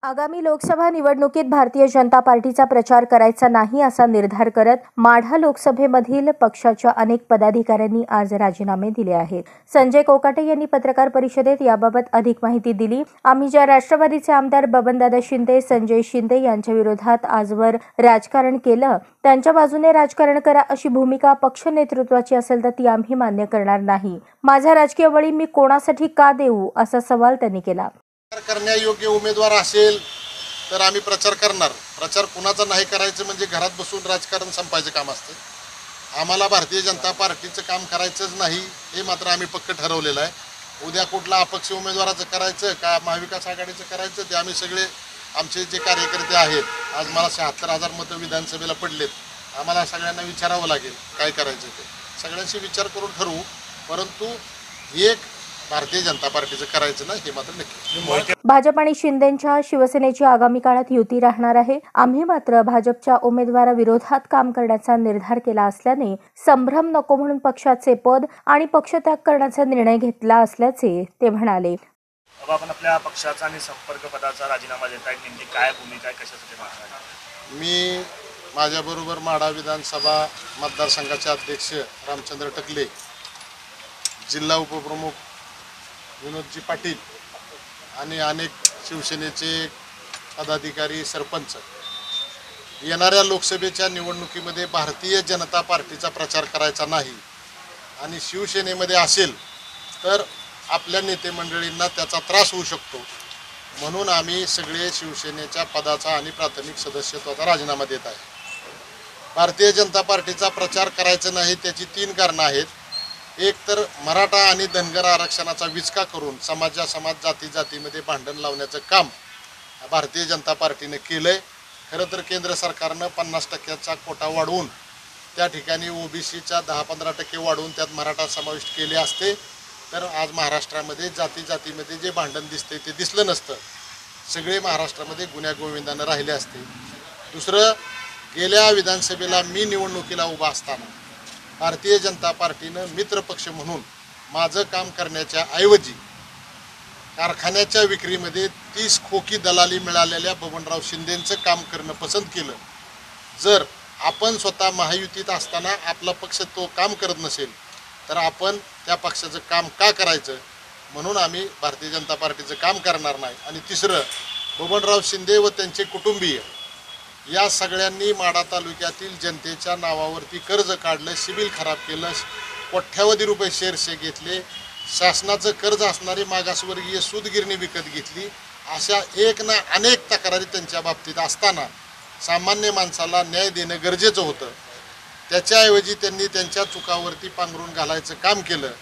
आगामी लोकसभा निवडणुकीत भारतीय जनता पार्टीचा प्रचार करायचा नाही असा निर्धार करत माढा लोकसभेमधील पक्षाच्या अनेक पदाधिकाऱ्यांनी आज राजीनामे दिले आहेत. संजय कोकाटे यांनी पत्रकार परिषदेत याबाबत अधिक माहिती दिली. आम्ही ज्या राष्ट्रवादीचे आमदार बबनदादा शिंदे, संजय शिंदे यांच्या विरोधात आजवर राजकारण केलं, त्यांच्या बाजूने राजकारण करा अशी भूमिका पक्ष नेतृत्वाची असेल तर ती आम्ही मान्य करणार नाही. माझा राजकीय बळी मी कोणासाठी का देऊ असा सवाल त्यांनी केला. करण्यायोग्य उमेदवार असेल तर आम्ही प्रचार करणार. प्रचार कुणाचा नाही करायचं म्हणजे घरात बसून राजकारण संपायचं काम असतं. आम्हाला भारतीय जनता पार्टीचं काम करायचंच नाही हे मात्र आम्ही पक्क ठरवलेलं आहे. उद्या कुठला अपक्ष उमेदवाराचं करायचं का महाविकास आघाडीचं करायचं ते आम्ही सगळे आमचे जे कार्यकर्ते आहेत, आज मला 76,000 मतं विधानसभेला पडलेत. आम्हाला सगळ्यांना विचारावं लागेल काय करायचं ते. सगळ्यांशी विचार करून ठरवू, परंतु एक भारतीय जनता पार्टीचं करायचं नाही हे मात्र नक्की. भाजप आणि शिंदेंच्या शिवसेनेची आगामी काळात युती राहणार आहे. आम्ही मात्र भाजपच्या उमेदवाराविरोधात काम करण्याचा निर्धार केला असल्याने संभ्रम नको म्हणून पक्षाचे पद आणि पक्षत्याग करण्याचा निर्णय घेतला असल्याचे ते म्हणाले. आपण आपल्या पक्षाचा आणि संपर्क पदाचा राजीनामा देत आहे, नेमकी काय भूमिका आहे, कशासाठी मागणार? मी माझ्याबरोबर माढा विधानसभा मतदारसंघाचे अध्यक्ष रामचंद्र टकले, जिल्हा उपप्रमुख विनोदजी पाटील आणि अनेक शिवसेनेचे पदाधिकारी, सरपंच येणाऱ्या लोकसभेच्या निवडणुकीमध्ये भारतीय जनता पार्टीचा प्रचार करायचा नाही आणि शिवसेनेमध्ये असेल तर आपल्या नेते मंडळींना त्याचा त्रास होऊ शकतो, म्हणून आम्ही सगळे शिवसेनेच्या पदाचा आणि प्राथमिक सदस्यत्वाचा राजीनामा देत आहे. भारतीय जनता पार्टीचा प्रचार करायचा नाही त्याची 3 कारणं आहेत. एक तर मराठा आणि धनगर आरक्षणाचा विचका करून समाज जातीमध्ये भांडण लावण्याचं काम भारतीय जनता पार्टीने केलं आहे. खरं तर केंद्र सरकारनं 50% कोटा वाढवून त्या ठिकाणी ओबीसीचा 10-15% वाढवून त्यात मराठा समाविष्ट केले असते तर आज महाराष्ट्रामध्ये जातीमध्ये जे भांडण दिसते ते दिसलं नसतं. सगळे महाराष्ट्रामध्ये गुण्यागोविंदानं राहिले असते. दुसरं, गेल्या विधानसभेला मी निवडणुकीला उभा असताना भारतीय जनता पार्टीनं मित्रपक्ष म्हणून माझं काम करण्याच्या ऐवजी कारखान्याच्या विक्रीमध्ये 30 खोकी दलाली मिळालेल्या बबनराव शिंदेंचं काम करणं पसंत केलं. जर आपण स्वतः महायुतीत असताना आपला पक्ष तो काम करत नसेल तर आपण त्या पक्षाचं काम का करायचं, म्हणून आम्ही भारतीय जनता पार्टीचं काम करणार नाही. आणि तिसरं, बबनराव शिंदे व त्यांचे कुटुंबीय या सगळ्यांनी माढा तालुक्यातील जनतेच्या नावावरती कर्ज काढलं, सिबिल खराब केलं, कोट्यावधी रुपये शेअर्स घेतले, शासनाचं कर्ज असणारी मागासवर्गीय सूतगिरणी विकत घेतली. अशा एक ना अनेक तक्रारी त्यांच्या बाबतीत असताना सामान्य माणसाला न्याय देणं गरजेचं होतं. त्याच्याऐवजी त्यांनी त्यांच्या चुकावरती पांघरून घालायचं काम केलं.